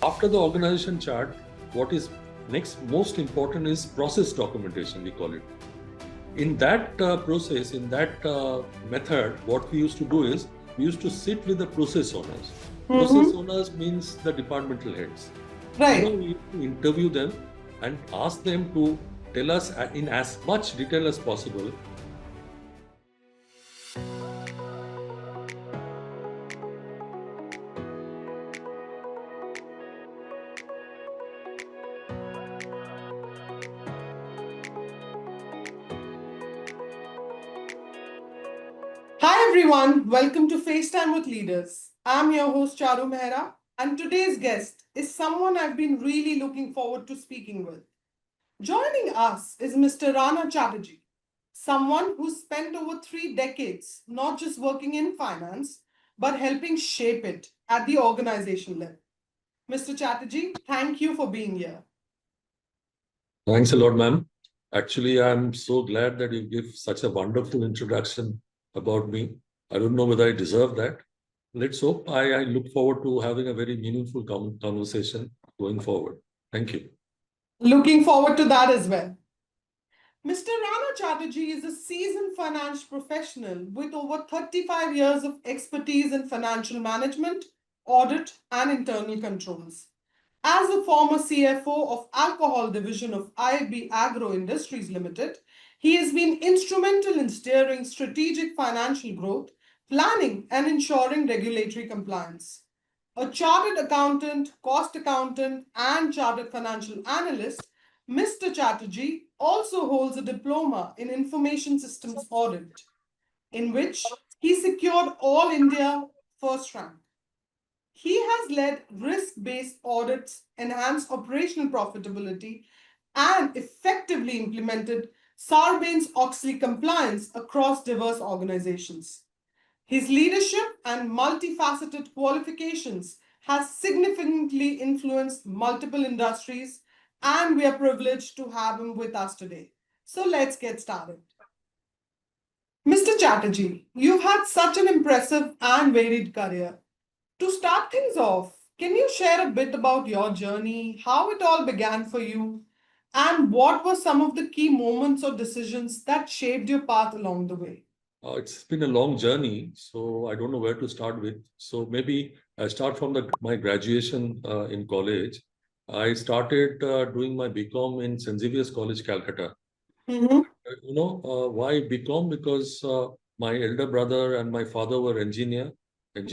After the organization chart, what is next most important is process documentation, we call it. In that process, in that method, what we used to do is we used to sit with the process owners. Process owners means the departmental heads. Right. We used to interview them and ask them to tell us in as much detail as possible. Hi everyone, welcome to FaceTime with Leaders. I'm your host Charu Mehra, and today's guest is someone I've been really looking forward to speaking with. Joining us is Mr. Rana Chatterjee, someone who spent over 3 decades not just working in finance, but helping shape it at the organization level. Mr. Chatterjee, thank you for being here. Thanks a lot, ma'am. Actually, I'm so glad that you give such a wonderful introduction about me. I don't know whether I deserve that. Let's hope. I look forward to having a very meaningful conversation going forward. Thank you. Looking forward to that as well. Mr. Rana Chatterjee is a seasoned finance professional with over 35 years of expertise in financial management, audit, and internal controls. As a former CFO of Alcohol Division of IFB Agro Industries Limited, he has been instrumental in steering strategic financial growth, planning, and ensuring regulatory compliance. A chartered accountant, cost accountant, and chartered financial analyst, Mr. Chatterjee also holds a diploma in Information Systems Audit, in which he secured All India first rank. He has led risk-based audits, enhanced operational profitability, and effectively implemented Sarbanes-Oxley compliance across diverse organizations. His leadership and multifaceted qualifications has significantly influenced multiple industries, and we are privileged to have him with us today. So let's get started. Mr. Chatterjee, you've had such an impressive and varied career. To start things off, can you share a bit about your journey, how it all began for you, and what were some of the key moments or decisions that shaped your path along the way? It's been a long journey, so I don't know where to start with. So maybe I start from my graduation in college. I started doing my BCom in St. Xavier's College, Calcutta. Mm-hmm. Why BCom? Because my elder brother and my father were engineer,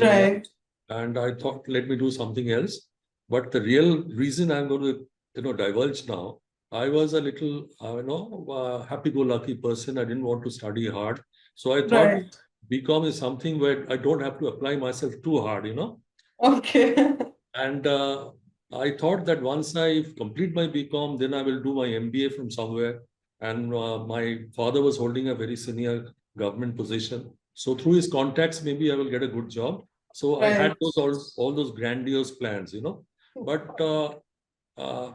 Right. and I thought, let me do something else. But the real reason I'm going to, divulge now, I was a little, happy-go-lucky person. I didn't want to study hard, so I thought Right. BCom is something where I don't have to apply myself too hard. Okay. And I thought that once I complete my BCom, then I will do my MBA from somewhere. And my father was holding a very senior government position. So through his contacts, maybe I will get a good job. So I had Right. all those grandiose plans. But uh,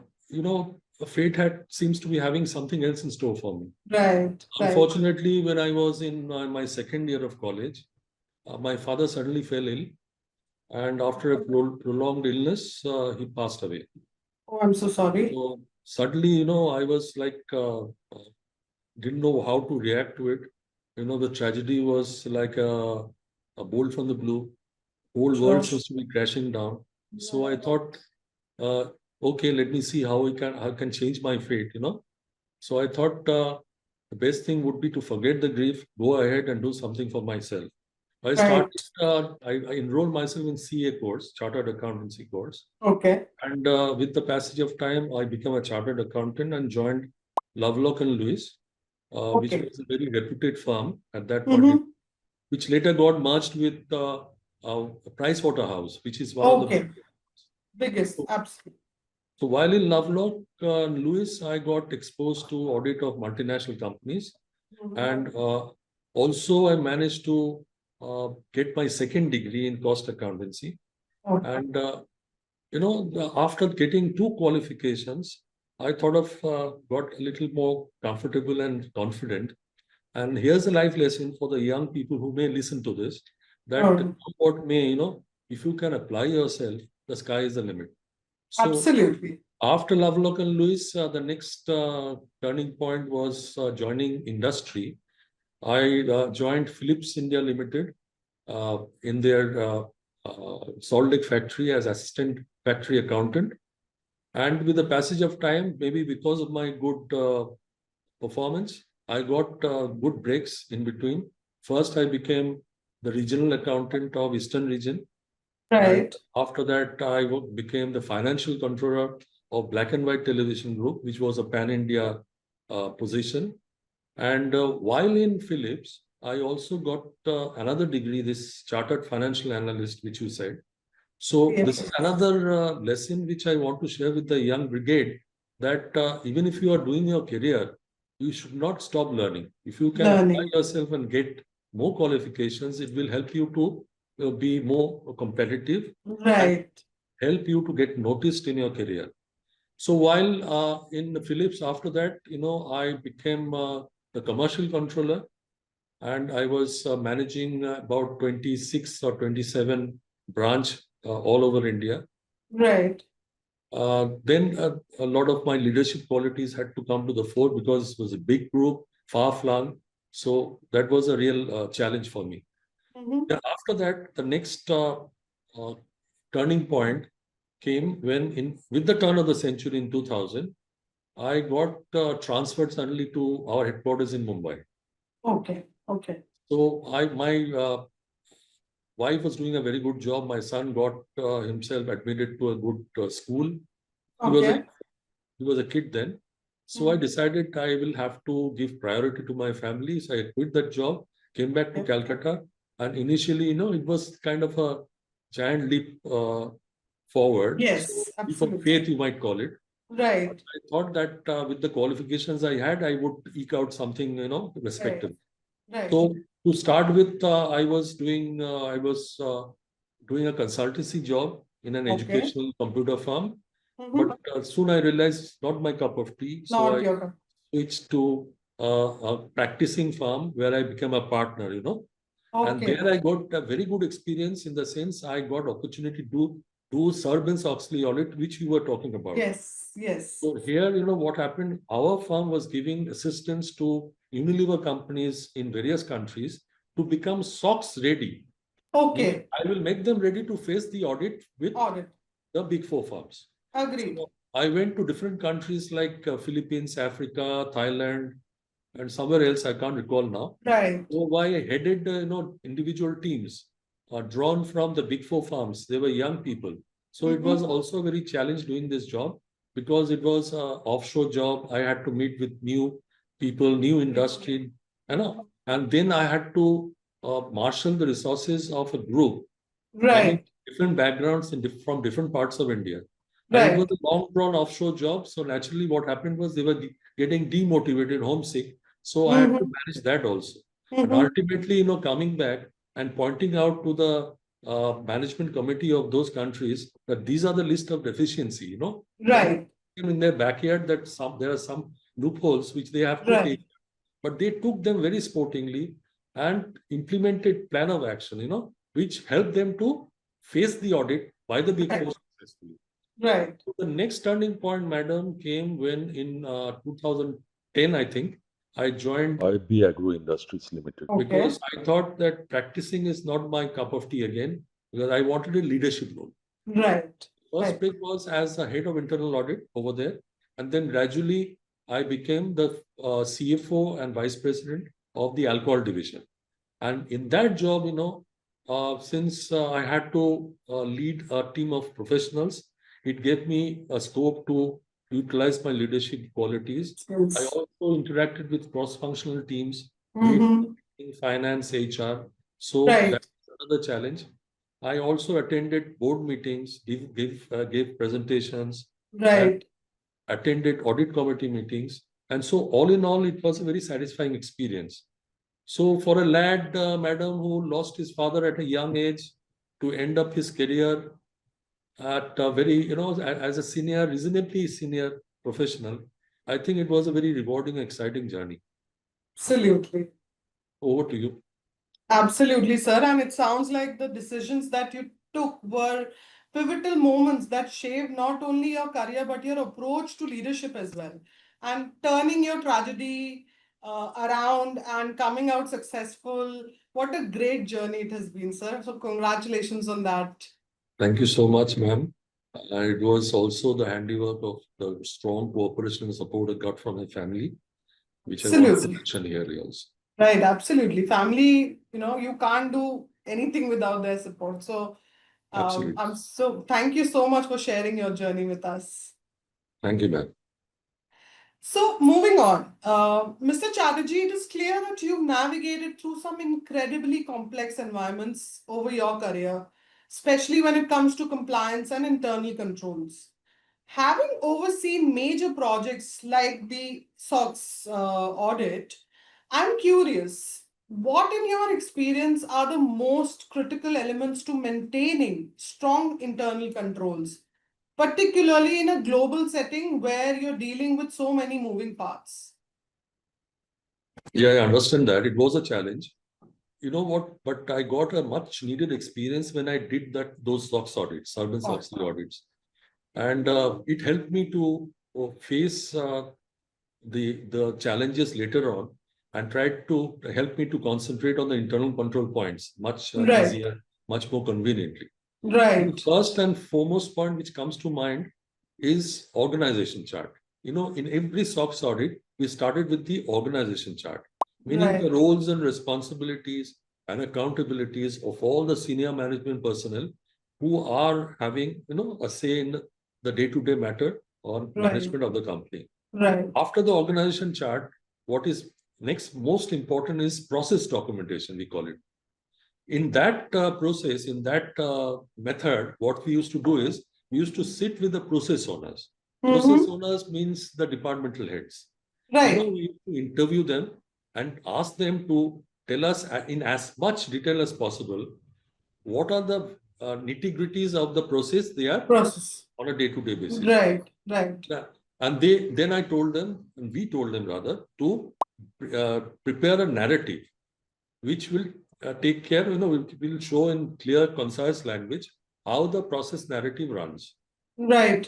fate seems to be having something else in store for me. Right. Right. Unfortunately, when I was in my second year of college, my father suddenly fell ill, and after a prolonged illness, he passed away. Oh, I'm so sorry. So suddenly, I was like, didn't know how to react to it. The tragedy was like a bolt from the blue. Whole world Sure. seems to be crashing down. So I thought, uh, okay, let me see how I can change my fate. So I thought the best thing would be to forget the grief, go ahead and do something for myself. I started. Right. I enrolled myself in CA course, Chartered Accountancy course, Okay. and with the passage of time, I became a chartered accountant and joined Lovelock and Lewis, which Okay. was a very reputed firm at that point, Mm-hmm. which later got merged with Price Waterhouse, which is one of the big. Okay. Biggest. So, Absolutely. so while in Lovelock and Lewis, I got exposed to audit of multinational companies, and also I managed to get my second degree in cost accountancy. Okay. And after getting two qualifications, I thought of got a little more comfortable and confident. And here's a life lesson for the young people who may listen to this: that Um, what may, if you can apply yourself, the sky is the limit. So Absolutely. after Lovelock and Lewis, the next turning point was joining industry. I joined Philips India Limited in their Salt Lake factory as assistant factory accountant. And with the passage of time, maybe because of my good performance, I got good breaks in between. First, I became the regional accountant of Eastern region. Right. And after that, I became the financial controller of Black and White Television Group, which was a pan-India position. And while in Philips, I also got another degree, this Chartered Financial Analyst, which you said. So Yes. this is another lesson which I want to share with the young brigade, that even if you are doing your career, you should not stop learning. If you can apply yourself and get more qualifications, it will help you to be more competitive. Right. And help you to get noticed in your career. So while in the Philips, after that, I became the commercial controller, and I was managing about 26 or 27 branch all over India. Right. Then a lot of my leadership qualities had to come to the fore because it was a big group, far flung. So that was a real challenge for me. Then after that, the next turning point came when, with the turn of the century in 2000, I got transferred suddenly to our headquarters in Mumbai. Okay. Okay. So my wife was doing a very good job. My son got himself admitted to a good school. Okay. He was a kid then. So I decided I will have to give priority to my family. So I quit that job, came back to Calcutta. And initially, it was kind of a giant leap forward. Yes, so leap of absolutely. faith, you might call it. Right. I thought that with the qualifications I had, I would eke out something, respectable. Right. So to start with, I was doing a consultancy job in an educational computer firm. But soon I realized it's not my cup of tea. So I switched to a practicing firm where I became a partner, And there I got a very good experience, in the sense I got opportunity to do Sarbanes-Oxley audit, which we were talking about. Yes, yes. So here, what happened, our firm was giving assistance to Unilever companies in various countries to become SOX ready. Okay. I will make them ready to face the audit with the big four firms. Agreed. So I went to different countries like Philippines, Africa, Thailand, and somewhere else I can't recall now. Right. So I headed, individual teams drawn from the big four firms. They were young people. So it was also very challenging doing this job, because it was an offshore job. I had to meet with new people, new industry, and then I had to marshal the resources of a group coming different backgrounds from different parts of India. And it was a long drawn offshore job. So naturally, what happened was they were getting demotivated, homesick. So I had to manage that also. And ultimately, coming back and pointing out to the management committee of those countries that these are the list of deficiency, Right. in their backyard, that there are some loopholes which they have to take. But they took them very sportingly and implemented plan of action, which helped them to face the audit by the big four successfully. Right. So the next turning point, madam, came when in 2010, I think, I joined IFB Agro Industries Limited. Because I thought that practicing is not my cup of tea again, because I wanted a leadership role. Right. First pick was as a head of internal audit over there. And then gradually I became the CFO and vice president of the alcohol division. And in that job, since I had to lead a team of professionals, it gave me a scope to utilize my leadership qualities. Yes. I also interacted with cross-functional teams, in finance, HR. So that's another challenge. I also attended board meetings, gave presentations, attended audit committee meetings. And so all in all, it was a very satisfying experience. So for a lad, madam, who lost his father at a young age, to end up his career at a very, as a senior, reasonably senior professional, I think it was a very rewarding, exciting journey. Absolutely. Over to you. Absolutely, sir. And it sounds like the decisions that you took were pivotal moments that shape not only your career but your approach to leadership as well, and turning your tragedy around and coming out successful. What a great journey it has been, sir. So, congratulations on that. Thank you so much, ma'am. It was also the handiwork of the strong cooperation and support I got from my family, which I want to Absolutely. mention here also. Right, absolutely. Family, you can't do anything without their support. So, Absolutely. thank you so much for sharing your journey with us. Thank you, ma'am. So, moving on, Mr. Chatterjee, it is clear that you've navigated through some incredibly complex environments over your career, especially when it comes to compliance and internal controls. Having overseen major projects like the SOX audit, I'm curious, what in your experience are the most critical elements to maintaining strong internal controls, particularly in a global setting where you're dealing with so many moving parts? Yeah, I understand that. It was a challenge. You know what? But I got a much needed experience when I did those SOX audits, Sarbanes-Oxley audits. And it helped me to face the challenges later on and tried to help me to concentrate on the internal control points much Right, easier, much more conveniently. The right. first and foremost point which comes to mind is organization chart. In every SOX audit, we started with the organization chart, meaning the Right, roles and responsibilities and accountabilities of all the senior management personnel who are having, a say in the day-to-day matter or right, management of the company. right. After the organization chart, what is next most important is process documentation, we call it. In that process, in that method, what we used to do is we used to sit with the process owners. Process Mm-hmm. owners means the departmental heads. Right, We used to interview them and ask them to tell us in as much detail as possible what are the nitty-gritties of the process they are process. on a day-to-day basis. Right, right, Yeah. And then I told them, and we told them rather, to prepare a narrative which will take care, will show in clear, concise language how the process narrative runs. right,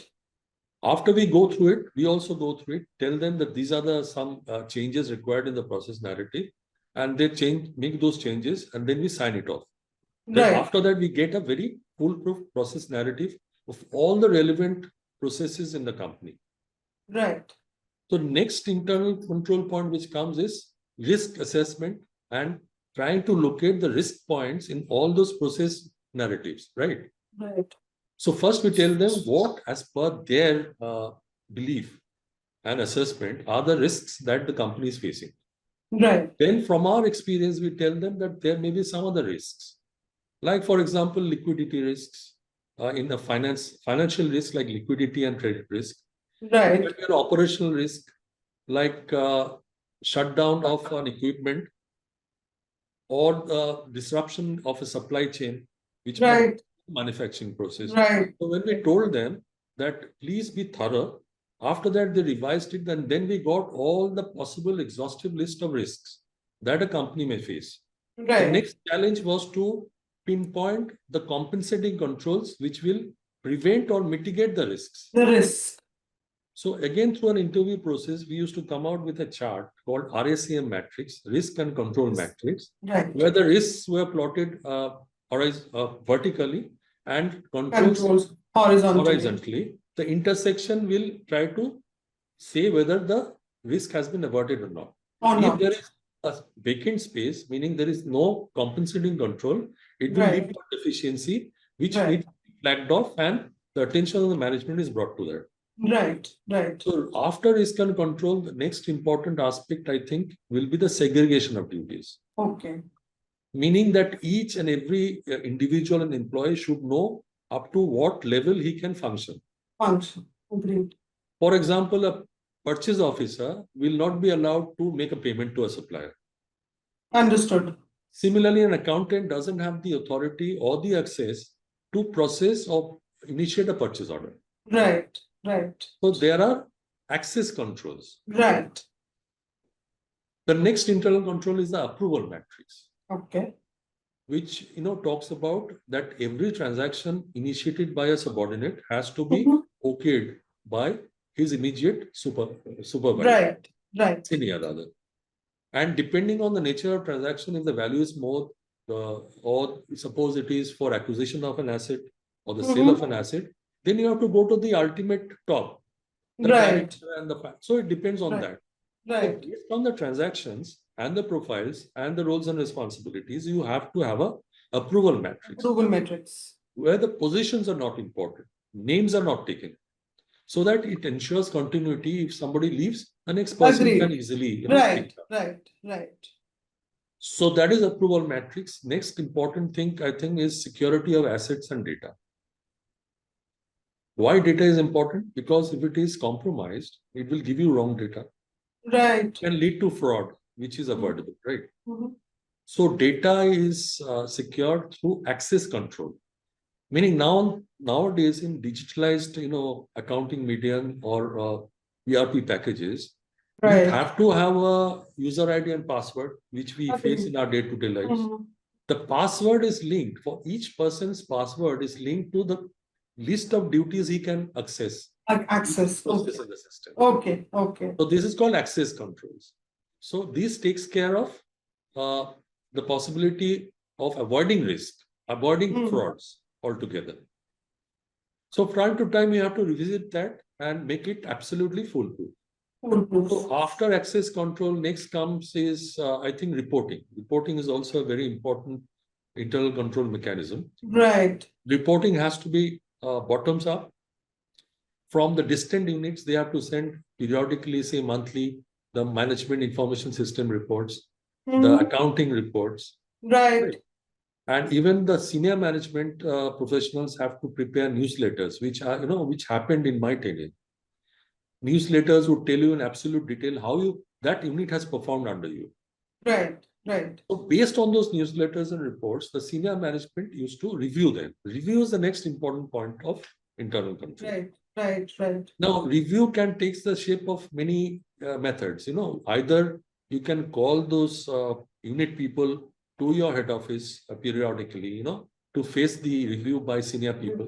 After we go through it, we also go through it, tell them that these are the some changes required in the process narrative, and they make those changes, and then we sign it off. Then right, after that, we get a very foolproof process narrative of all the relevant processes in the company. right, So next internal control point which comes is risk assessment and trying to locate the risk points in all those process narratives, right? right, So first we tell them what, as per their belief and assessment, are the risks that the company is facing. right, Then from our experience, we tell them that there may be some other risks, like for example, liquidity risks in the financial risk like liquidity and credit risk. There right, may be an operational risk like shutdown of an equipment or the disruption of a supply chain, which might right, be manufacturing process. right, So when we told them that please be thorough, after that they revised it, and then we got all the possible exhaustive list of risks that a company may face. The right. next challenge was to pinpoint the compensating controls which will prevent or mitigate the risks. The risk. So again, through an interview process, we used to come out with a chart called RACM matrix, risk and control matrix, Right. where the risks were plotted vertically and controls Controls horizontally. horizontally. The intersection will try to say whether the risk has been averted or not. Or If not. there is a vacant space, meaning there is no compensating control, it will lead Right. to a deficiency, which Right. needs to be flagged off, and the attention of the management is brought to that. Right. Right. So after risk and control, the next important aspect, I think, will be the segregation of duties. Okay. Meaning that each and every individual and employee should know up to what level he can function. Function. Agreed. For example, a purchase officer will not be allowed to make a payment to a supplier. Understood. Similarly, an accountant doesn't have the authority or the access to process or initiate a purchase order. Right. Right. So there are access controls. Right. The next internal control is the approval matrix. Okay. which talks about that every transaction initiated by a subordinate has to be okayed by his immediate supervisor, Right. senior rather. And depending on the nature of transaction, if the value is more, or suppose it is for acquisition of an asset or the sale of an asset, then you have to go to the ultimate top, the director and the fact. So it depends on that. So based on the transactions and the profiles and the roles and responsibilities, you have to have a approval matrix. Where the positions are not important, names are not taken, so that it ensures continuity. If somebody leaves, the next person can easily pick up. Right. So that is approval matrix. Next important thing, I think, is security of assets and data. Why data is important? Because if it is compromised, it will give you wrong data. It can lead to fraud, which is avoidable, right? So data is secured through access control. Meaning nowadays in digitalized, accounting medium or ERP packages, we have to have a user ID and password, which we face in our day-to-day lives. The password is linked, for each person's password is linked to the list of duties he can access. Access. In the system. Okay. So this is called access controls. So this takes care of the possibility of avoiding risk, avoiding frauds altogether. So time to time, you have to revisit that and make it absolutely foolproof. So after access control, next comes is, I think, reporting. Reporting is also a very important internal control mechanism. Right. Reporting has to be bottoms up. From the distant units, they have to send periodically, say monthly, the management information system reports, the accounting reports. Right. And even the senior management professionals have to prepare newsletters, which are, which happened in my tenure. Newsletters would tell you in absolute detail how that unit has performed under you. Right. So based on those newsletters and reports, the senior management used to review them. Review is the next important point of internal control. Right. Now, review can take the shape of many methods. Either you can call those unit people to your head office periodically, to face the review by senior people.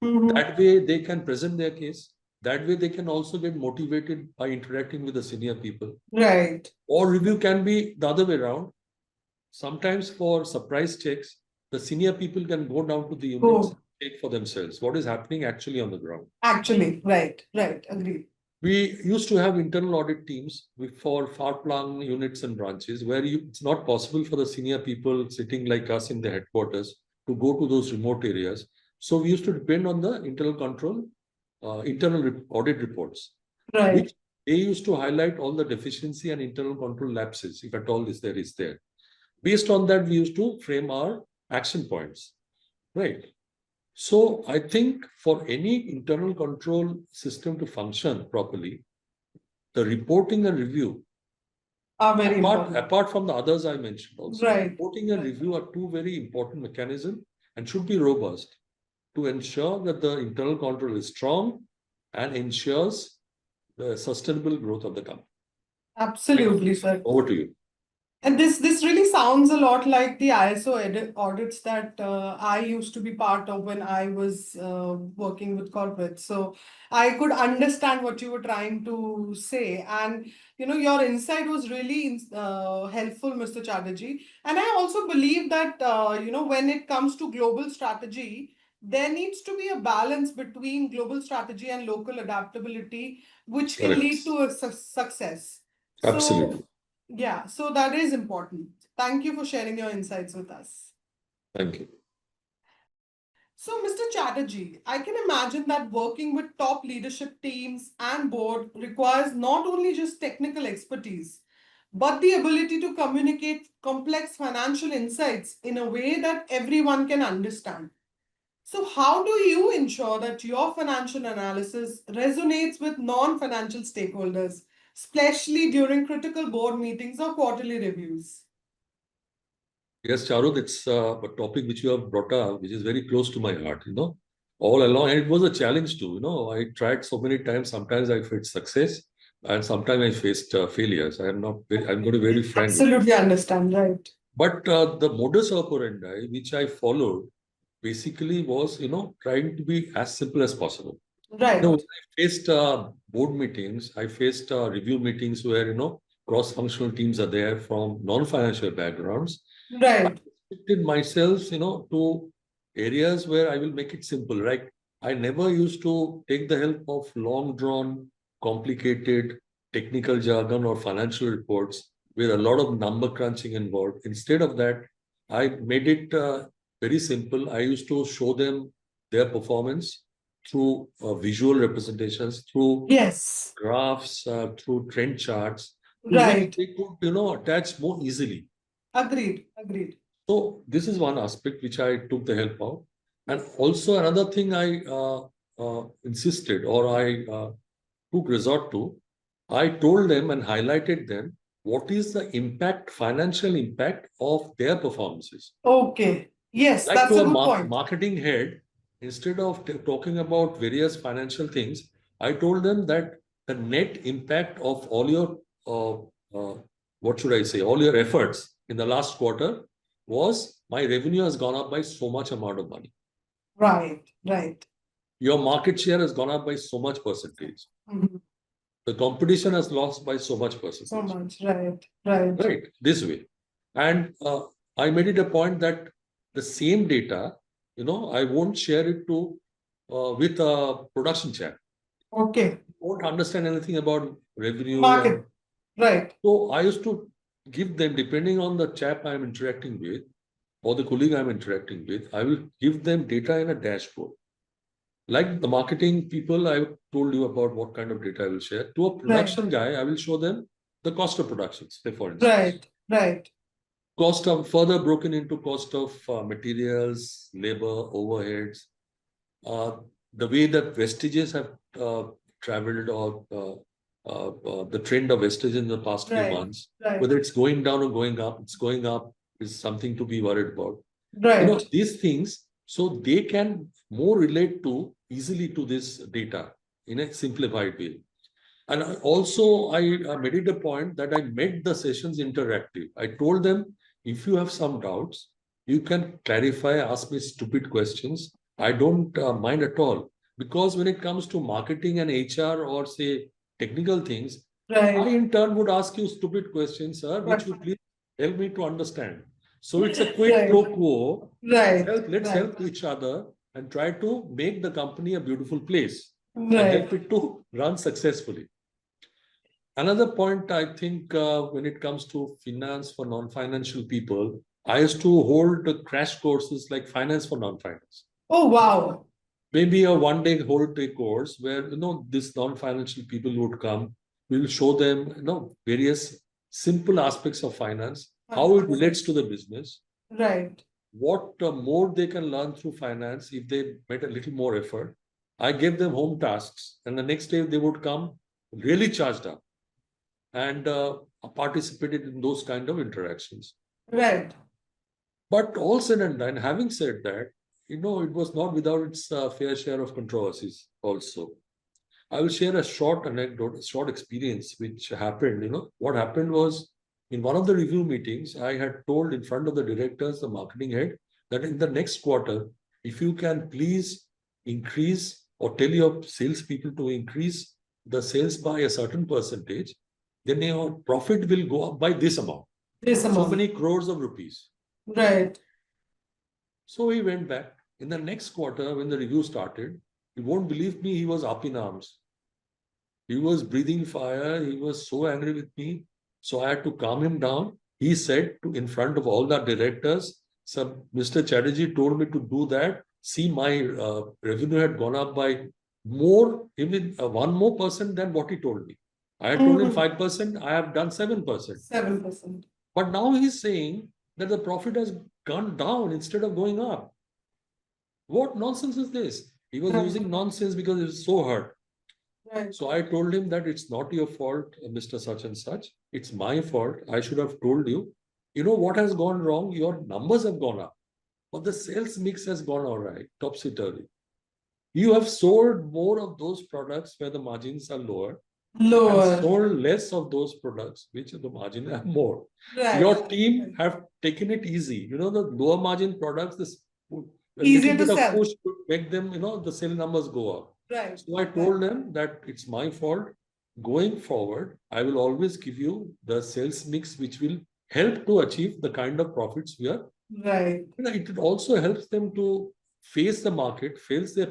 That way they can present their case. That way they can also get motivated by interacting with the senior people. Right. Or review can be the other way around. Sometimes for surprise checks, the senior people can go down to the units and check for themselves what is happening actually on the ground. Right. Agreed. We used to have internal audit teams for far-flung units and branches where it's not possible for the senior people sitting like us in the headquarters to go to those remote areas. So we used to depend on the internal control, internal audit reports, which they used to highlight all the deficiency and internal control lapses, if at all is there. Based on that, we used to frame our action points, right? So I think for any internal control system to function properly, the reporting and review are very important. Apart from the others I mentioned also. Right. Reporting and review are two very important mechanisms and should be robust to ensure that the internal control is strong and ensures the sustainable growth of the company. Absolutely, sir. Over to you. And this really sounds a lot like the ISO audits that I used to be part of when I was working with corporates. So I could understand what you were trying to say. And, your insight was really helpful, Mr. Chatterjee. And I also believe that, when it comes to global strategy, there needs to be a balance between global strategy and local adaptability, which can lead to a success. Absolutely. Yeah, so that is important. Thank you for sharing your insights with us. Thank you. So, Mr. Chatterjee, I can imagine that working with top leadership teams and board requires not only just technical expertise, but the ability to communicate complex financial insights in a way that everyone can understand. So, how do you ensure that your financial analysis resonates with non-financial stakeholders, especially during critical board meetings or quarterly reviews? Yes, Charu, it's a topic which you have brought up, which is very close to my heart, all along. And it was a challenge too, I tried so many times. Sometimes I faced success and sometimes I faced failures. I'm going to be very frank. Absolutely understand, right? But the modus operandi which I followed basically was, trying to be as simple as possible. Right. I faced board meetings. I faced review meetings where, cross-functional teams are there from non-financial backgrounds. I Right. restricted myself, to areas where I will make it simple. Right? I never used to take the help of long-drawn, complicated technical jargon or financial reports with a lot of number crunching involved. Instead of that, I made it very simple. I used to show them their performance through visual representations, through Yes. graphs, through trend charts, to which Right. they could, attach more easily. Agreed. Agreed. So this is one aspect which I took the help of. And also another thing I insisted or I took resort to, I told them and highlighted them what is the impact, financial impact of their performances. Okay. Yes, Like that's to a a good point. marketing head, instead of talking about various financial things, I told them that the net impact of all your uh, uh, what should I say, all your efforts in the last quarter was my revenue has gone up by so much amount of money. Right. Right. Your market share has gone up by so much percentage. Mhm. The competition has lost by so much So percentage. much. Right. Right. Right, this way. And I made it a point that the same data, I won't share it to with a production chat. Okay. Won't understand anything about revenue. And Market. Right. so I used to give them, depending on the chap I'm interacting with or the colleague I'm interacting with, I will give them data in a dashboard. Like the marketing people, I told you about what kind of data I will share. To a Right. production guy, I will show them the cost of production, say for instance. Right. Right. Cost of further broken into cost of materials, labor, overheads, uh, the way that vestiges have traveled or the trend of vestige in the past few Right. months, Right. whether it's going down or going up, it's going up is something to be worried about. Right. These things, so they can more relate to easily to this data in a simplified way. And I made it a point that I made the sessions interactive. I told them, if you have some doubts, you can clarify, ask me stupid questions. I don't mind at all. Because when it comes to marketing and HR or say technical things, I Right. in turn would ask you stupid questions, sir, which Right. would please help me to understand. So it's a quid Right. pro quo. Right. Let's Right. help each other and try to make the company a beautiful place and Right. help it to run successfully. Another point, I think, when it comes to finance for non-financial people, I used to hold crash courses like finance for non-finance. Oh, wow. Maybe a one-day whole day course where this non-financial people would come. We'll show them various simple aspects of finance, how it relates to the business, Right. what more they can learn through finance if they made a little more effort. I gave them home tasks, and the next day they would come really charged up and participated in those kind of interactions. Right. But all said and done, having said that, it was not without its fair share of controversies also. I will share a short anecdote, a short experience which happened. What happened was in one of the review meetings, I had told in front of the directors, the marketing head, that in the next quarter, if you can please increase or tell your salespeople to increase the sales by a certain percentage, then your profit will go up by this amount, This so amount. many crores of rupees. Right. So he went back. In the next quarter, when the review started, you won't believe me, he was up in arms. He was breathing fire. He was so angry with me. So I had to calm him down. He said in front of all the directors, "Sir, Mr. Chatterjee told me to do that. See, my revenue had gone up by more, even 1% than what he told me. I had told him 5%. I have done 7%. 7%. But now he's saying that the profit has gone down instead of going up. What nonsense is this?" He was Right. using nonsense because he was so hurt. Right. So I told him that it's not your fault, Mr. Such and Such. It's my fault. I should have told you. You know what has gone wrong? Your numbers have gone up, but the sales mix has gone all right, topsy-turvy. You have sold more of those products where the margins are lower. Lower. sold less of those products which the margin are more. Right. Your team have taken it easy. The lower margin products, this a Easier little to bit of sell. push would make them, the sale numbers go up. Right. So I told them that it's my fault. Going forward, I will always give you the sales mix which will help to achieve the kind of profits we are. Right. It also helps them to face the market, face their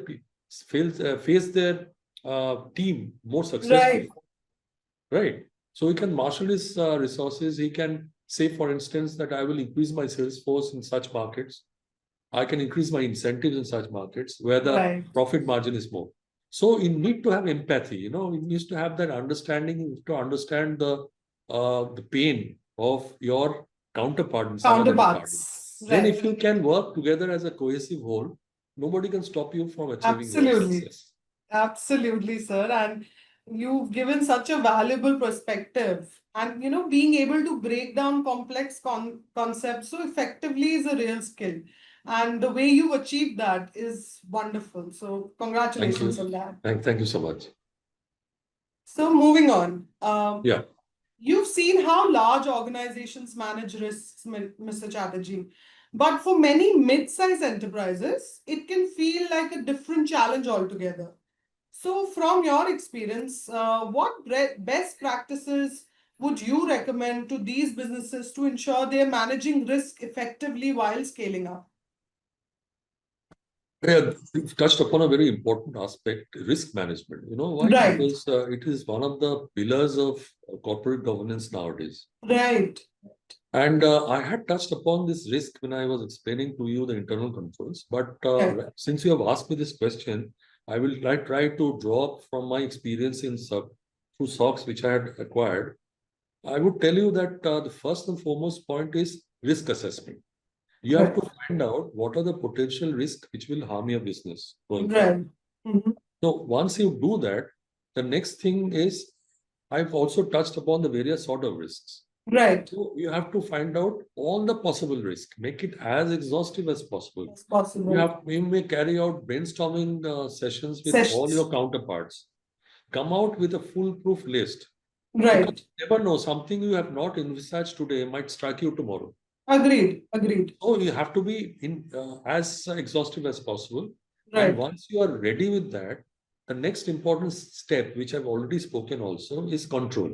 team more successfully. Right. So he can marshal his resources. He can say, for instance, that I will increase my sales force in such markets. I can increase my incentives in such markets where the profit margin is more. So you need to have empathy. You need to have that understanding. You need to understand the pain of your counterpart in some other department. Then, if you can work together as a cohesive whole, nobody can stop you from achieving your success. Absolutely, sir. And you've given such a valuable perspective. And being able to break down complex concepts so effectively is a real skill. And the way you've achieved that is wonderful. So congratulations on that. Thank you so much. So moving on. Yeah. You've seen how large organizations manage risks, Mr. Chatterjee. But for many mid-sized enterprises, it can feel like a different challenge altogether. So, from your experience, what best practices would you recommend to these businesses to ensure they are managing risk effectively while scaling up? Yeah, you've touched upon a very important aspect, risk management. You know why? Right. Because it is one of the pillars of corporate governance nowadays. Right. And I had touched upon this risk when I was explaining to you the internal controls. But since you have asked me this question, I will try to draw from my experience in through SOX, which I had acquired. I would tell you that the first and foremost point is risk assessment. You have to find out what are the potential risks which will harm your business going forward. So once you do that, the next thing is, I've also touched upon the various sort of risks. Right. So you have to find out all the possible risk, make it as exhaustive as possible. You may carry out brainstorming sessions with all your counterparts. Come out with a foolproof list. Right. Because you never know, something you have not envisaged today might strike you tomorrow. Agreed. So you have to be as exhaustive as possible. Right. And once you are ready with that, the next important step, which I've already spoken also, is control.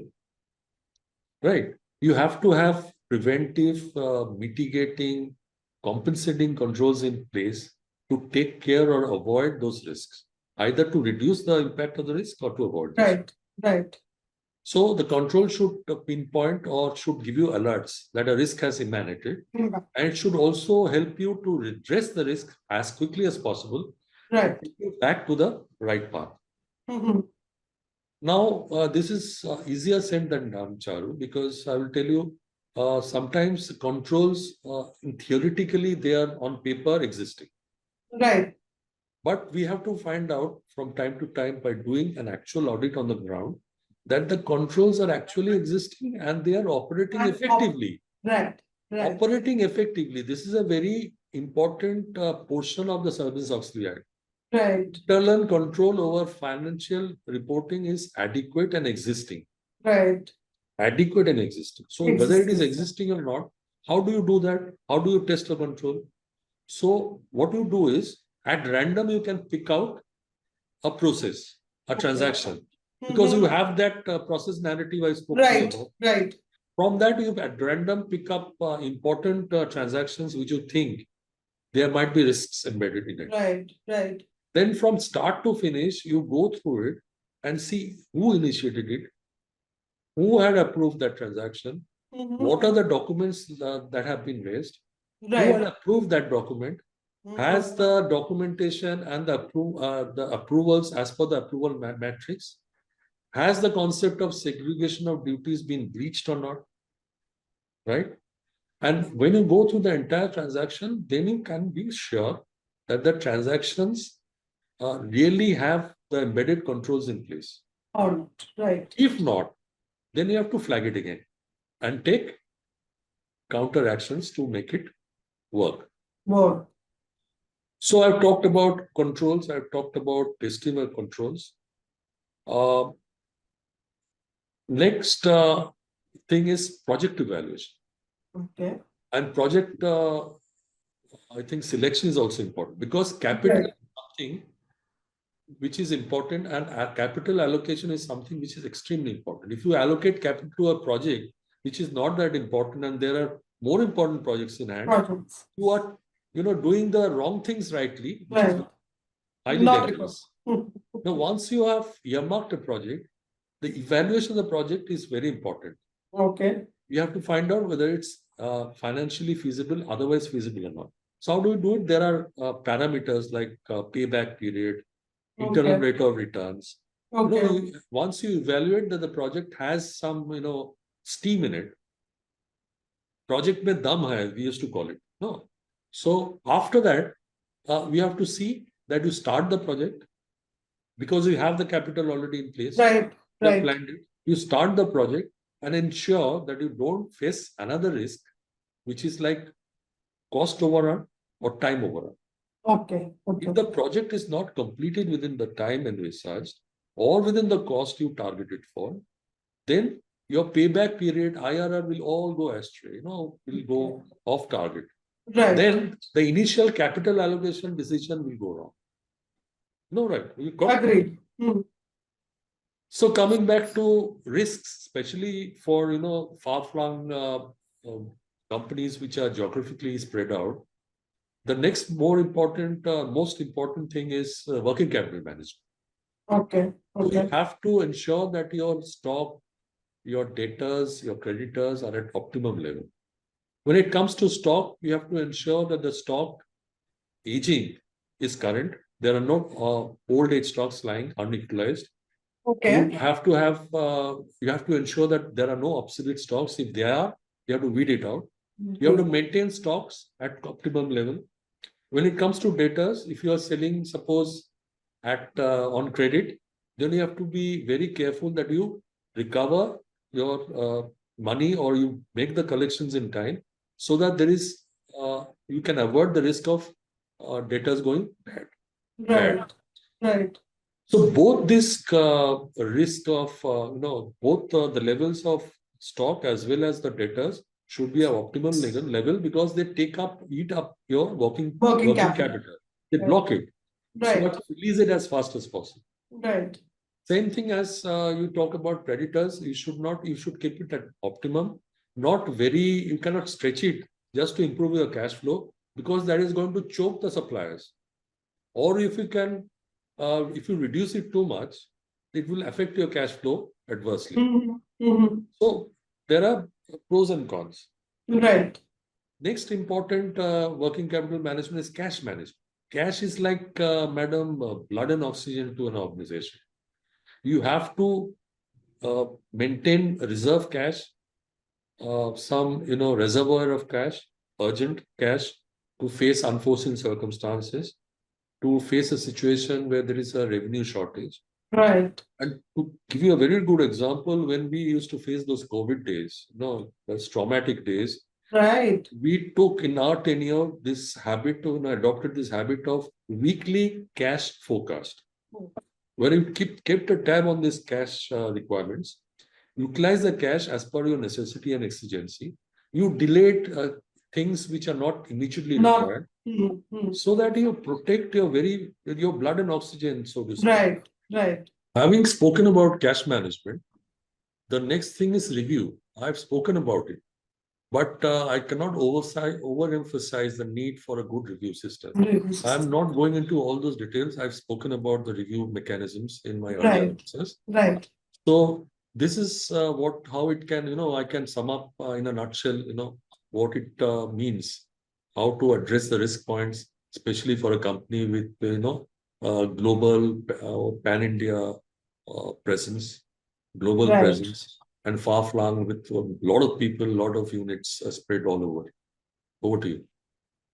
Right. You have to have preventive, mitigating, compensating controls in place to take care or avoid those risks, either to reduce the impact of the risk or to avoid this. Right. So the control should pinpoint or should give you alerts that a risk has emanated, and it should also help you to redress the risk as quickly as possible, right, to take you back to the right path. Now, this is easier said than done, Charu, because I will tell you, sometimes controls, theoretically, they are on paper existing. Right. But we have to find out from time to time by doing an actual audit on the ground that the controls are actually existing and they are operating effectively. Right. Operating effectively. This is a very important portion of the Sarbanes-Oxley Act. Right. Internal control over financial reporting is adequate and existing. Right. Adequate and existing. So whether it is existing or not, how do you do that? How do you test the control? So what you do is, at random, you can pick out a process, a transaction, because you have that process narrative I spoke about. Right. From that, you at random pick up important transactions which you think there might be risks embedded in it. Right. Then from start to finish, you go through it and see who initiated it, who had approved that transaction, what are the documents that have been raised, who had approved that document, has the documentation and the approvals as per the approval matrix, has the concept of segregation of duties been breached or not, right? And when you go through the entire transaction, then you can be sure that the transactions really have the embedded controls in place. Or not, right. If not, then you have to flag it again and take counter actions to make it work. So I've talked about controls, I've talked about testing of controls. Next thing is project evaluation. Okay. And project, I think selection is also important because capital is something which is important, and capital allocation is something which is extremely important. If you allocate capital to a project which is not that important and there are more important projects in hand, you are doing the wrong things rightly, which is highly dangerous. Now, once you have earmarked a project, the evaluation of the project is very important. Okay. You have to find out whether it's financially feasible, otherwise feasible or not. So how do we do it? There are parameters like payback period, internal rate of returns. Okay. Once you evaluate that the project has some, steam in it, project mein dum hai, we used to call it. No. So after that, we have to see that you start the project because you have the capital already in place. Right. You have planned it. You start the project and ensure that you don't face another risk, which is like cost overrun or time overrun. Okay. If the project is not completed within the time envisaged or within the cost you targeted for, then your payback period, IRR will all go astray, will go off target. Right. Then the initial capital allocation decision will go wrong. No, right. You got Agreed. So coming back to risks, especially for far-flung companies which are geographically spread out, the next most important thing is working capital management. Okay. So you have to ensure that your stock, your debtors, your creditors are at optimum level. When it comes to stock, you have to ensure that the stock aging is current. There are no old age stocks lying unutilized. Okay. You have to ensure that there are no obsolete stocks. If there are, you have to weed it out. You have to maintain stocks at optimum level. When it comes to debtors, if you are selling, suppose at on credit, then you have to be very careful that you recover your money or you make the collections in time, so that there is you can avoid the risk of debtors going bad. Right. Right. So both this risk of both the levels of stock as well as the debtors should be at optimal level because they eat up your working capital. They block it. So you have to release it as fast as possible. Right. Same thing as you talk about creditors. You should keep it at optimum. You cannot stretch it just to improve your cash flow because that is going to choke the suppliers. Or if you reduce it too much, it will affect your cash flow adversely. So there are pros and cons. Right. Next important working capital management is cash management. Cash is like, madam, blood and oxygen to an organization. You have to maintain reserve cash, some reservoir of cash, urgent cash to face unforeseen circumstances, to face a situation where there is a revenue shortage. Right. And to give you a very good example, when we used to face those COVID days, those traumatic days, right, we took in our tenure this habit of, adopted this habit of weekly cash forecast, where you kept a tab on this cash requirements, utilize the cash as per your necessity and exigency. You delayed things which are not immediately required, so that you protect your blood and oxygen, so to speak. Right, right. Having spoken about cash management, the next thing is review. I've spoken about it, but I cannot overemphasize the need for a good review system. I'm not going into all those details. I've spoken about the review mechanisms in my earlier answers. Right. So this is how it can, I can sum up in a nutshell, what it means, how to address the risk points, especially for a company with, global pan-India presence, global presence, and far-flung with a lot of people, a lot of units spread all over. Over to you.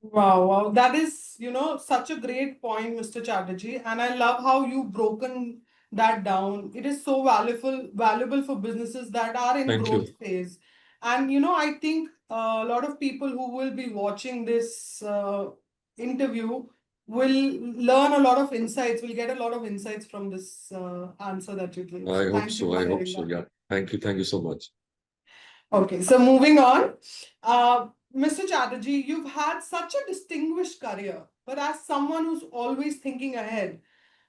Wow, wow. That is, such a great point, Mr. Chatterjee. And I love how you've broken that down. It is so valuable for businesses that are in growth phase. And, I think a lot of people who will be watching this interview we'll learn a lot of insights. We'll get a lot of insights from this answer that you gave. I So hope thank you so. for I hope sharing so. that. Yeah. Thank you. Thank you so much. Okay, so moving on. Mr. Chatterjee, you've had such a distinguished career, but as someone who's always thinking ahead,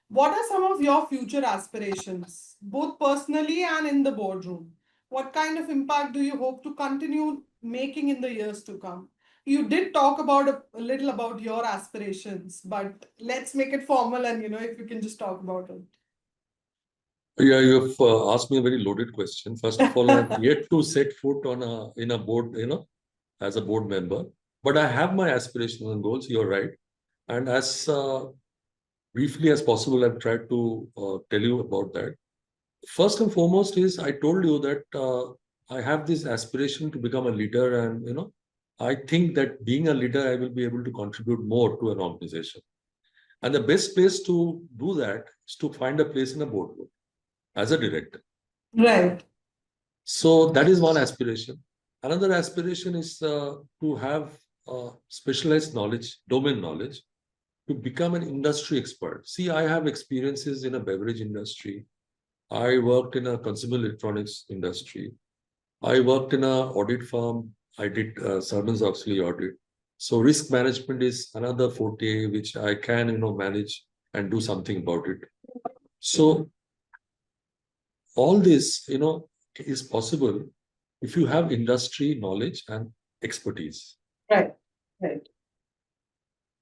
what are some of your future aspirations, both personally and in the boardroom? What kind of impact do you hope to continue making in the years to come? You did talk about a little about your aspirations, but let's make it formal and if you can just talk about Yeah, you've asked me a very loaded question. First of all, I've it. yet to set foot on in a board, as a board member. But I have my aspirations and goals. You're right. And as briefly as possible, I've tried to tell you about that. First and foremost is I told you that I have this aspiration to become a leader, and I think that being a leader, I will be able to contribute more to an organization. And the best place to do that is to find a place in a boardroom as a director. Right, So that is one aspiration. Another aspiration is to have specialized knowledge, domain knowledge, to become an industry expert. See, I have experiences in a beverage industry. I worked in a consumer electronics industry. I worked in a audit firm. I did Sermons Oxley audit. So risk management is another forte which I can, manage and do something about it. So all this, is possible if you have industry knowledge and expertise. right, right.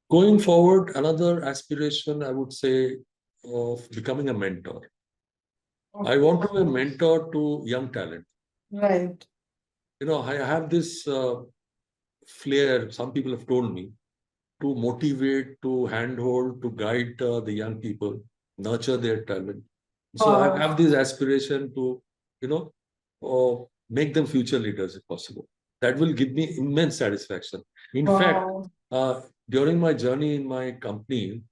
Going forward, another aspiration I would say of becoming a mentor. I want to be a mentor to young talent. Right. I have this flair, some people have told me, to motivate, to handhold, to guide the young people, nurture their talent. So I have this aspiration to, make them future leaders if possible. That will give me immense satisfaction. In fact, Wow. during my journey in my company,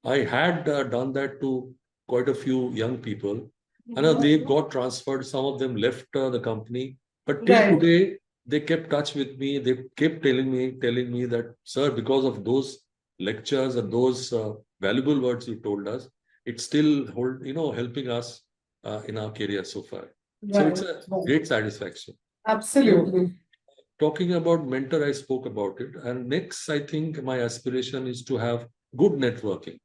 I had done that to quite a few young people. I know they got transferred. Some of them left the company, but till Right. today they kept touch with me. They kept telling me that, sir, because of those lectures and those valuable words you told us, it's still helping us in our career so far. So it's Right. a great satisfaction. Absolutely. Talking about mentor, I spoke about it. And next, I think my aspiration is to have good networking,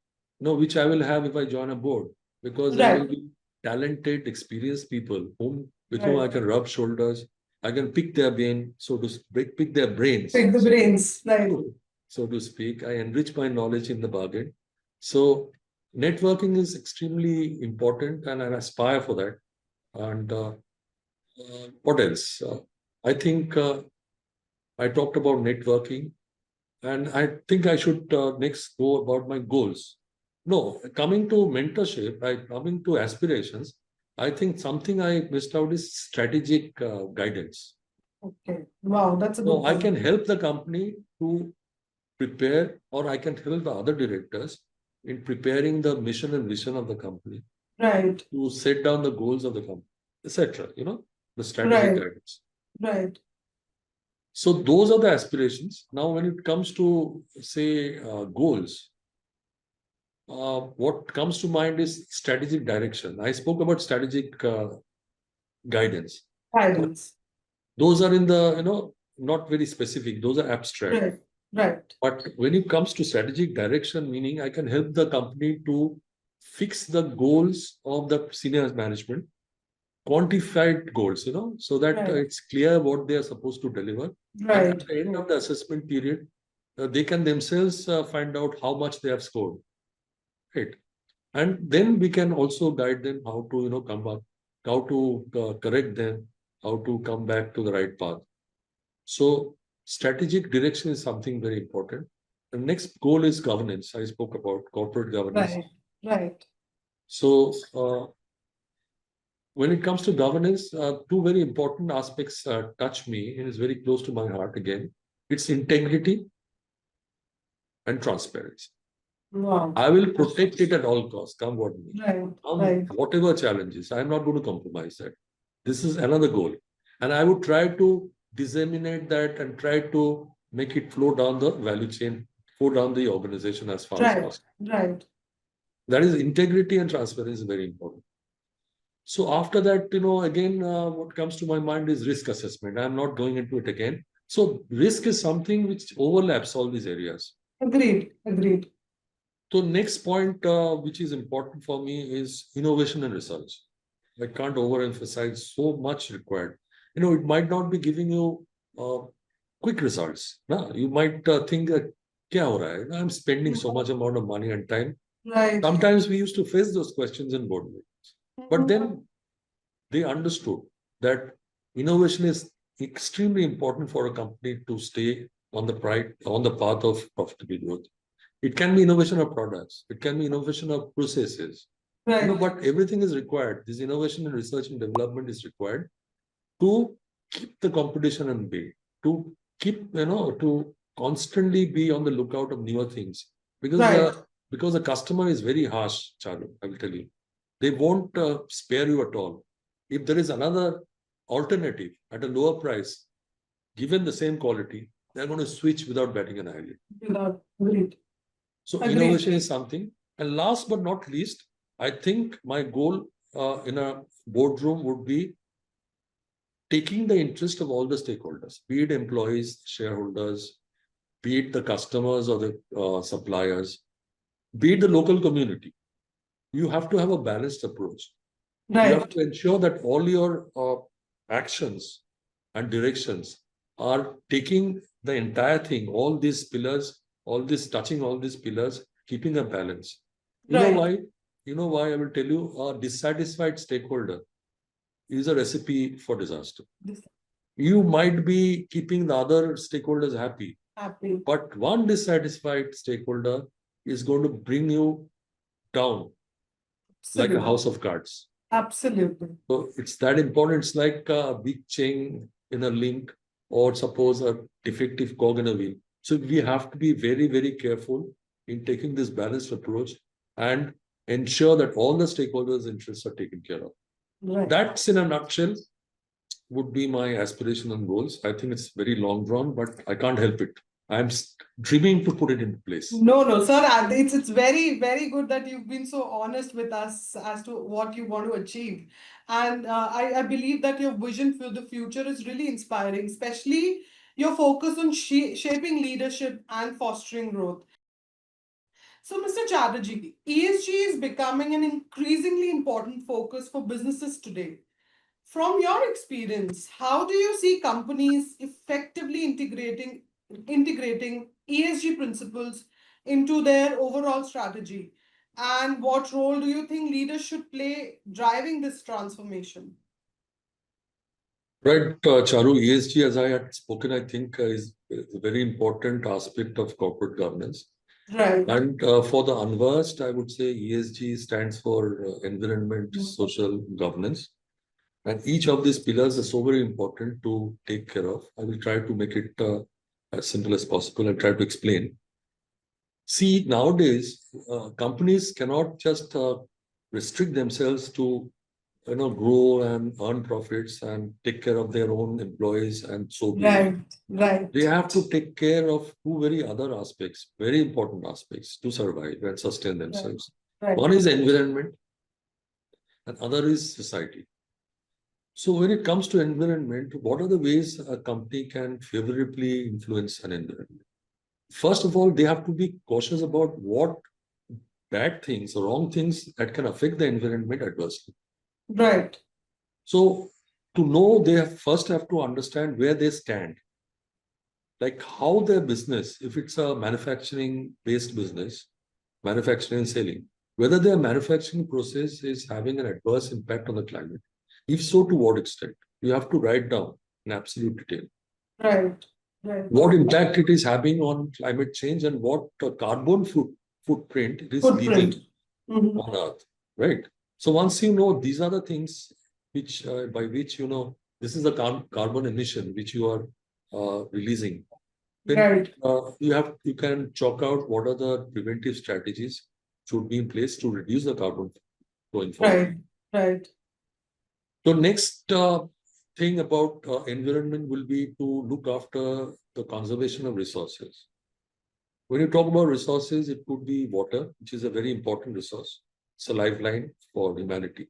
which I will have if I join a board, because there will Right. be talented, experienced people with whom I Right. can rub shoulders. I can pick their brain, so to speak, pick their brains, Pick the brains. Right. so to speak. I enrich my knowledge in the bargain. So networking is extremely important, and I aspire for that. And what else? I think I talked about networking, and I think I should next go about my goals. No, coming to mentorship, coming to aspirations, I think something I missed out is strategic guidance. Okay. Wow, that's a good No, I point. can help the company to prepare, or I can help the other directors in preparing the mission and vision of the company, Right. to set down the goals of the company, etc. The strategic Right. guidance. Right. So those are the aspirations. Now, when it comes to say goals, what comes to mind is strategic direction. I spoke about strategic guidance. Guidance. Those are in the not very specific. Those are abstract. Right. Right. But when it comes to strategic direction, meaning I can help the company to fix the goals of the senior management, quantified goals, so that Right. it's clear what they are supposed to deliver. And Right. at the end of the assessment period, they can themselves find out how much they have scored, right? And then we can also guide them how to, come back, how to correct them, how to come back to the right path. So strategic direction is something very important. The next goal is governance. I spoke about corporate governance. Right. Right. So when it comes to governance, two very important aspects touch me and is very close to my heart again. It's integrity and transparency. Wow. I will protect it at all costs, come what may. Right. Right. Whatever challenges, I'm not going to compromise that. This is another goal. And I would try to disseminate that and try to make it flow down the value chain run the organization as far as Right, possible. right. That is, integrity and transparency is very important. So after that, again, what comes to my mind is risk assessment. I'm not going into it again. So risk is something which overlaps all these areas. Agreed, agreed. So next point, which is important for me, is innovation and research. I can't overemphasize so much required. It might not be giving you quick results. No? You might think that, kya ho raha hai? I'm spending so much amount of money and time. Right. Sometimes we used to face those questions in board meetings. But then they understood that innovation is extremely important for a company to stay on the path of profitable growth. It can be innovation of products. It can be innovation of processes. Right. But everything is required. This innovation and research and development is required to keep the competition in bay, to keep, to constantly be on the lookout of newer things. Because the customer is very harsh, Charu, I will tell you. They won't spare you at all. If there is another alternative at a lower price, given the same quality, they're going to switch without batting an eyelid. Agreed. So Agreed. innovation is something. And last but not least, I think my goal in a boardroom would be taking the interest of all the stakeholders, be it employees, shareholders, be it the customers or the suppliers, be it the local community. You have to have a balanced approach. Right. You have to ensure that all your actions and directions are taking the entire thing, all these pillars, touching all these pillars, keeping a balance. You know why? I will tell you, a dissatisfied stakeholder is a recipe for disaster. You might be keeping the other stakeholders happy, but one dissatisfied stakeholder is going to bring you down. Absolutely. Like a house of cards. Absolutely. So it's that important. It's like a big chain in a link, or suppose a defective cog in a wheel. So we have to be very, very careful in taking this balanced approach and ensure that all the stakeholders' interests are taken care of. Right. That's in a nutshell would be my aspiration and goals. I think it's very long drawn, but I can't help it. I'm dreaming to put it into place. No, sir. It's very, very good that you've been so honest with us as to what you want to achieve. And I believe that your vision for the future is really inspiring, especially your focus on shaping leadership and fostering growth. So, Mr. Chatterjee, ESG is becoming an increasingly important focus for businesses today. From your experience, how do you see companies effectively integrating ESG principles into their overall strategy? And what role do you think leaders should play driving this transformation? Right, Charu, ESG, as I had spoken, I think is a very important aspect of corporate governance. Right. And for the unversed, I would say ESG stands for environment, social governance. And each of these pillars is so very important to take care of. I will try to make it as simple as possible and try to explain. See, nowadays, companies cannot just restrict themselves to grow and earn profits and take care of their own employees and so be. Right. They have to take care of two very other aspects, very important aspects to survive and sustain themselves. Right. One is environment and other is society. So when it comes to environment, what are the ways a company can favorably influence an environment? First of all, they have to be cautious about what bad things or wrong things that can affect the environment adversely. Right. So to know, they first have to understand where they stand. Like how their business, if it's a manufacturing-based business, manufacturing and selling, whether their manufacturing process is having an adverse impact on the climate. If so, to what extent? You have to write down in absolute detail. Right. What impact it is having on climate change and what carbon footprint it is leaving on Earth, right? So once you know these are the things which by which this is the carbon emission which you are releasing, then you can chalk out what are the preventive strategies should be in place to reduce the carbon going forward. Right. So next thing about environment will be to look after the conservation of resources. When you talk about resources, it could be water, which is a very important resource. It's a lifeline for humanity.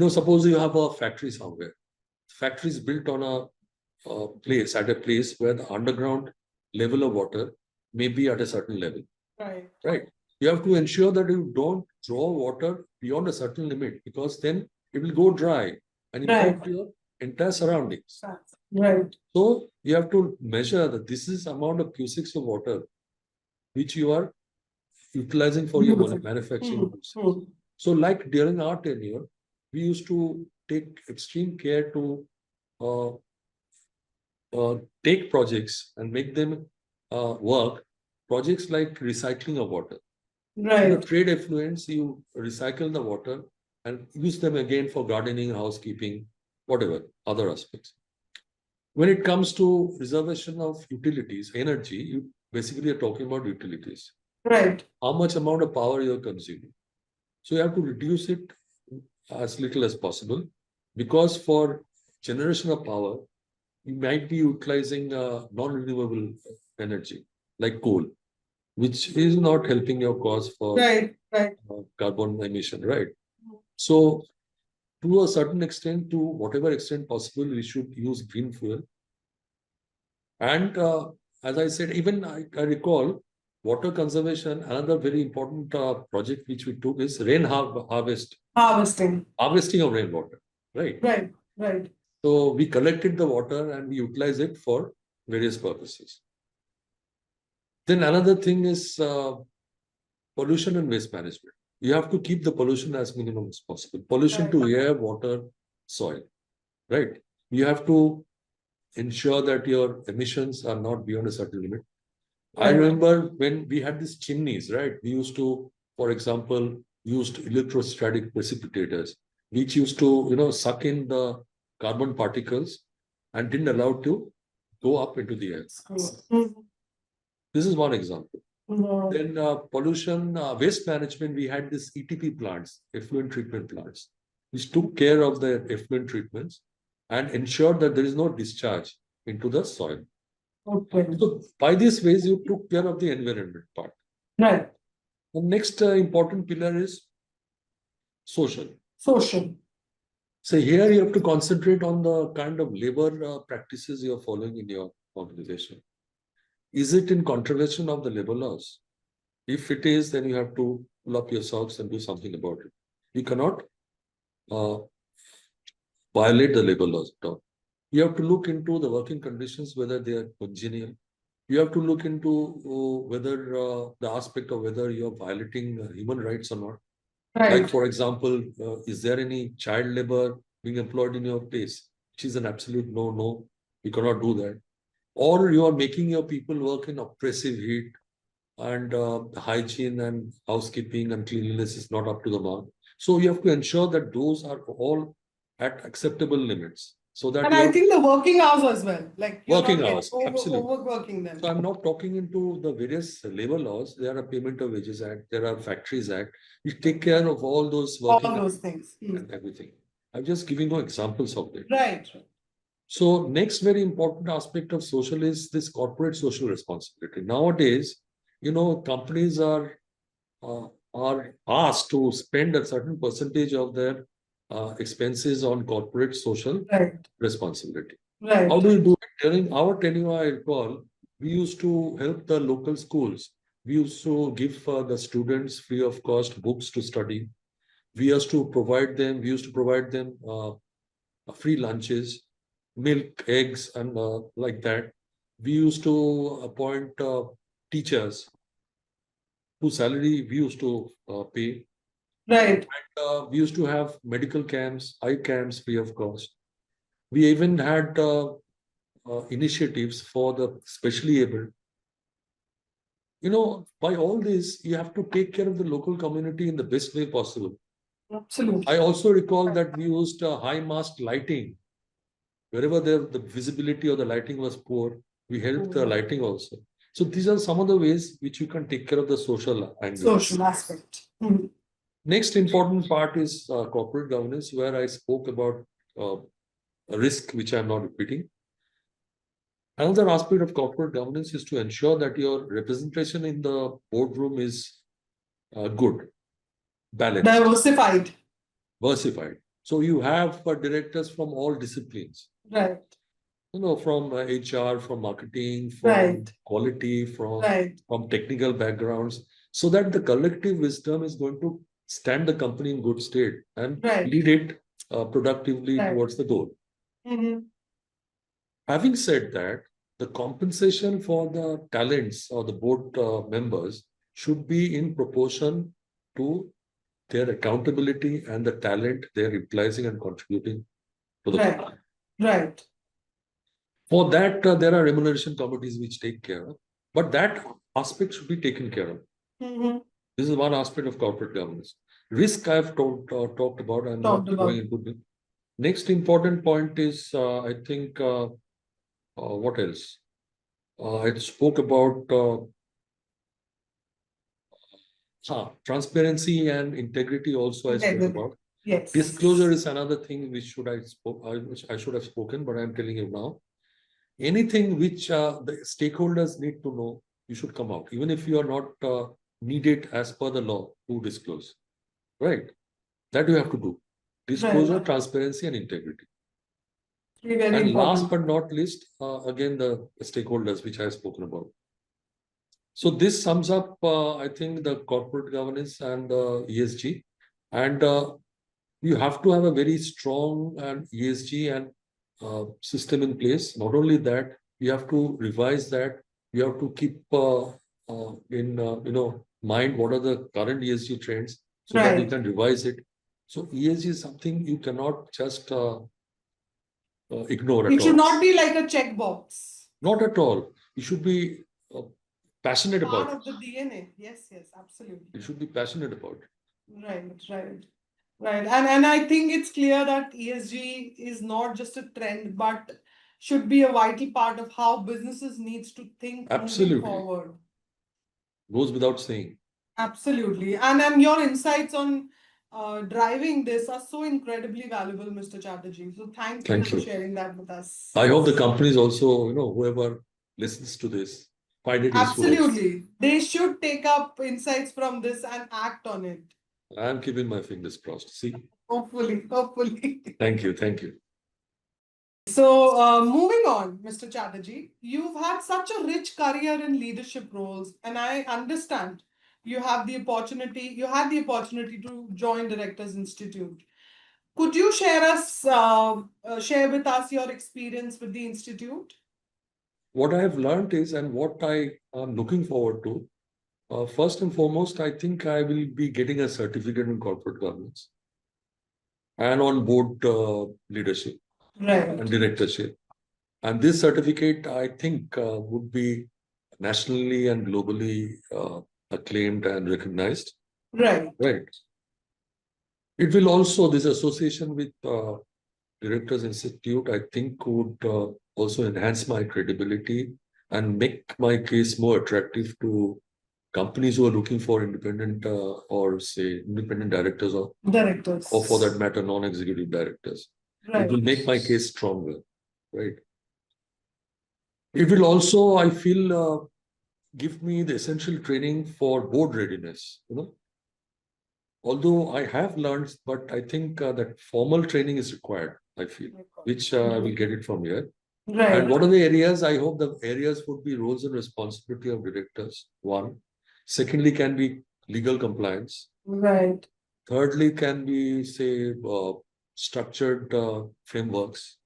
Suppose you have a factory somewhere. Factory is built on a place, at a place where the underground level of water may be at a certain level. Right. Right. You have to ensure that you don't draw water beyond a certain limit, because then it will go dry and impact your entire surroundings. Right. So you have to measure that this is amount of cubics of water which you are utilizing for your manufacturing process. So like during our tenure, we used to take extreme care to take projects and make them work. Projects like recycling of water. Right. Trade effluents, you recycle the water and use them again for gardening, housekeeping, whatever, other aspects. When it comes to reservation of utilities, energy, you basically are talking about utilities. Right. How much amount of power you are consuming. So you have to reduce it as little as possible, because for generation of power, you might be utilizing non-renewable energy like coal, which is not helping your cause for carbon emission, right? So to a certain extent, to whatever extent possible, we should use green fuel. And as I said, even I recall water conservation, another very important project which we took is harvesting of rainwater, right? Right. So we collected the water and we utilize it for various purposes. Then another thing is pollution and waste management. You have to keep the pollution as minimum as possible. Pollution to air, water, soil, right? You have to ensure that your emissions are not beyond a certain limit. I remember when we had these chimneys, right? We used to, for example, used electrostatic precipitators, which used to, suck in the carbon particles and didn't allow to go up into the air. This is one example. Then pollution, waste management, we had these ETP plants, effluent treatment plants, which took care of the effluent treatments and ensured that there is no discharge into the soil. So by these ways, you took care of the environment part. Right. The next important pillar is social. So here you have to concentrate on the kind of labor practices you are following in your organization. Is it in contravention of the labor laws? If it is, then you have to pull up your socks and do something about it. You cannot violate the labor laws at all. You have to look into the working conditions, whether they are congenial. You have to look into whether the aspect of whether you are violating human rights or not. Like, for example, is there any child labor being employed in your place? Which is an absolute no. You cannot do that. Or you are making your people work in oppressive heat, and hygiene and housekeeping and cleanliness is not up to the mark. So you have to ensure that those are all at acceptable limits. So that I think the working hours as well, like working hours, absolutely. Overworking them. So I'm not talking into the various labor laws. There are Payment of Wages Act, there are Factories Act. We take care of all those working all those things and everything. I'm just giving you examples of it. Right. So next very important aspect of social is this corporate social responsibility. Nowadays, companies are asked to spend a certain percentage of their expenses on corporate social responsibility. Right. How do you do it? During our tenure, I recall, we used to help the local schools. We used to give the students free of cost books to study. We used to provide them free lunches, milk, eggs, and like that. We used to appoint teachers whose salary we used to pay. Right. And we used to have medical camps, eye camps free of cost. We even had initiatives for the specially able. By all this, you have to take care of the local community in the best way possible. Absolutely. I also recall that we used high mast lighting. Wherever the visibility or the lighting was poor, we helped the lighting also. So these are some of the ways which you can take care of the social angle. Social aspect. Next important part is corporate governance, where I spoke about a risk which I'm not repeating. Another aspect of corporate governance is to ensure that your representation in the boardroom is good, balanced, Diversified. diversified. So you have directors from all disciplines. Right. From HR, from marketing, from Right. quality, from Right. technical backgrounds, so that the collective wisdom is going to stand the company in good state and Right. lead it productively Right. towards the goal. Mhm. Having said that, the compensation for the talents or the board members should be in proportion to their accountability and the talent they're utilizing and contributing to the Right. company. Right. For that, there are remuneration committees which take care of, but that aspect should be taken care of. Mhm. This is one aspect of corporate governance. Risk I've talked about. I'm not Talked about. going into it. Next important point is, I think, what else? I spoke about transparency and integrity. Also, I spoke Integrity. about. Yes. Disclosure is another thing which I should have spoken, but I'm telling you now. Anything which the stakeholders need to know, you should come out, even if you are not needed as per the law to disclose. Right? That you have to do. Disclosure, Right. transparency, and integrity. Very And important. last but not least, again, the stakeholders, which I have spoken about. So this sums up, I think, the corporate governance and ESG. And you have to have a very strong and ESG and system in place. Not only that, you have to revise that. You have to keep in mind what are the current ESG trends, so that you Right. can revise it. So ESG is something you cannot just ignore at It should all. not be like a checkbox. Not at all. You should be passionate Part about of the it. DNA. Yes, yes, absolutely. You should be passionate about it. Right, right, right. And I think it's clear that ESG is not just a trend, but should be a vital part of how businesses needs to think moving Absolutely. forward. Goes without saying. Absolutely. And your insights on driving this are so incredibly valuable, Mr. Chatterjee. So thank you for sharing that with us. I hope the companies also, whoever listens to this, find it useful. Absolutely. They should take up insights from this and act on it. I'm keeping my fingers crossed. See? Hopefully, hopefully. Thank you. Thank you. So, moving on, Mr. Chatterjee, you've had such a rich career in leadership roles, and I understand you had the opportunity to join Directors Institute. Could you share with us your experience with the institute? What I have learned is, and what I am looking forward to, first and foremost, I think I will be getting a certificate in corporate governance and on board leadership and directorship. And this certificate, I think, would be nationally and globally acclaimed and recognized. Right. Right. It will also, this association with Directors Institute, I think, would also enhance my credibility and make my case more attractive to companies who are looking for independent or say independent directors or for that matter, non-executive directors. Right. It will make my case stronger. Right. It will also, I feel, give me the essential training for board readiness. Although I have learned, but I think that formal training is required, I feel, which I will get it from here. Right. And what are the areas? I hope the areas would be roles and responsibility of directors. One. Secondly, can be legal compliance. Right. Thirdly, can be, say, structured frameworks,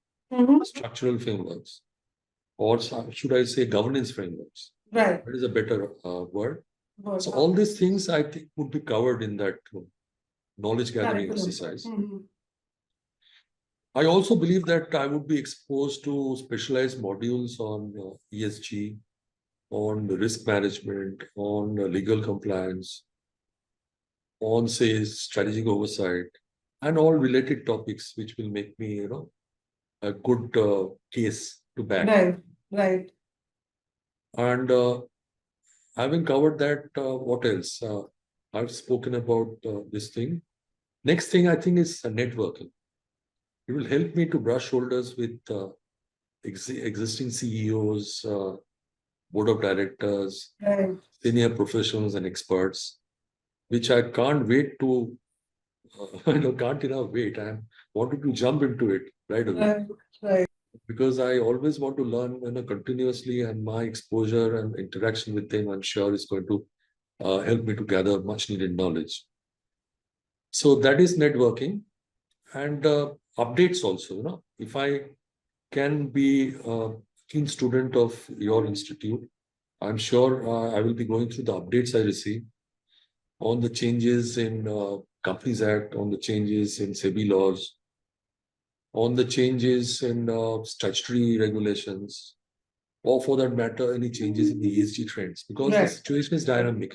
structural frameworks, or should I say governance frameworks? Right. That is a better word. So all these things I think would be covered in that knowledge gathering exercise. I also believe that I would be exposed to specialized modules on ESG, on risk management, on legal compliance, on say strategic oversight, and all related topics which will make me, a good case to back. Right, right. And having covered that, what else? I've spoken about this thing. Next thing I think is networking. It will help me to brush shoulders with existing CEOs, board of directors, Right. senior professionals and experts, which I can't wait to, can't enough wait. I wanted to jump into it right away. Right. Right. Because I always want to learn, continuously, and my exposure and interaction with them, I'm sure, is going to help me to gather much needed knowledge. So that is networking and updates also. If I can be a keen student of your institute, I'm sure I will be going through the updates I receive on the changes in Companies Act, on the changes in SEBI laws, on the changes in statutory regulations, or for that matter, any changes in the ESG trends, because the Right. situation is dynamic.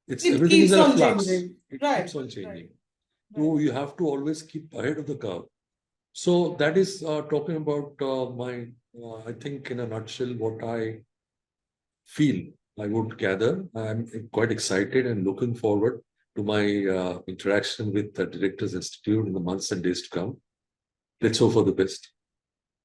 It's It everything is keeps in a on flux. changing. It Right. keeps on changing. Right. So you have to always keep ahead of the curve. So that is talking about I think in a nutshell, what I feel I would gather. I'm quite excited and looking forward to my interaction with the Directors Institute in the months and days to come. Let's hope for the best.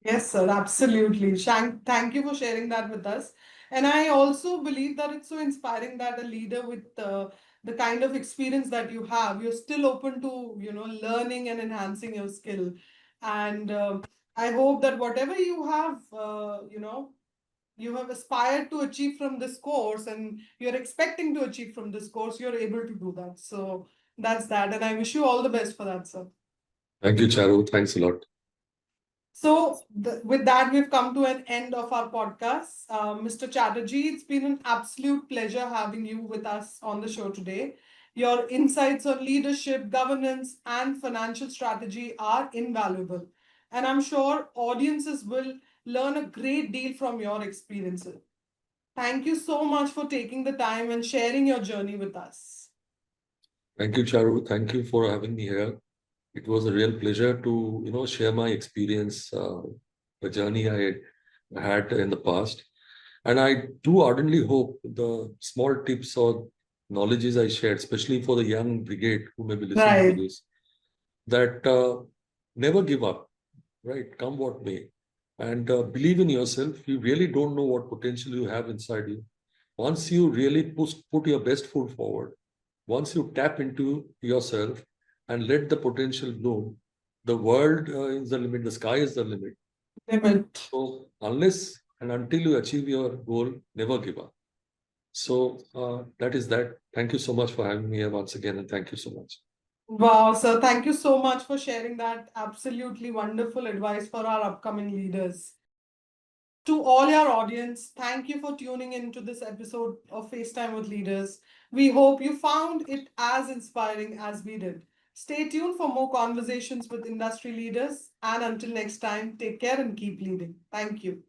Yes, sir, absolutely. Shank, thank you for sharing that with us. And I also believe that it's so inspiring that a leader with the kind of experience that you have, you're still open to, learning and enhancing your skill. And I hope that whatever you have, you have aspired to achieve from this course and you're expecting to achieve from this course, you're able to do that. So that's that. And I wish you all the best for that, sir. Thank you, Charu. Thanks a lot. So, with that, we've come to an end of our podcast. Mr. Chatterjee, it's been an absolute pleasure having you with us on the show today. Your insights on leadership, governance, and financial strategy are invaluable. And I'm sure audiences will learn a great deal from your experiences. Thank you so much for taking the time and sharing your journey with us. Thank you, Charu. Thank you for having me here. It was a real pleasure to, share my experience, the journey I had in the past. And I do ardently hope the small tips or knowledges I shared, especially for the young brigade who may be listening to Right. this, that never give up, right? Come what may. And believe in yourself. You really don't know what potential you have inside you. Once you really put your best foot forward, once you tap into yourself and let the potential bloom, the world is the limit, the sky is the limit. Limit. So, unless and until you achieve your goal, never give up. So, that is that. Thank you so much for having me here once again, and thank you so much. Wow, sir. Thank you so much for sharing that absolutely wonderful advice for our upcoming leaders. To all your audience, thank you for tuning in to this episode of FaceTime with Leaders. We hope you found it as inspiring as we did. Stay tuned for more conversations with industry leaders. And until next time, take care and keep leading. Thank you.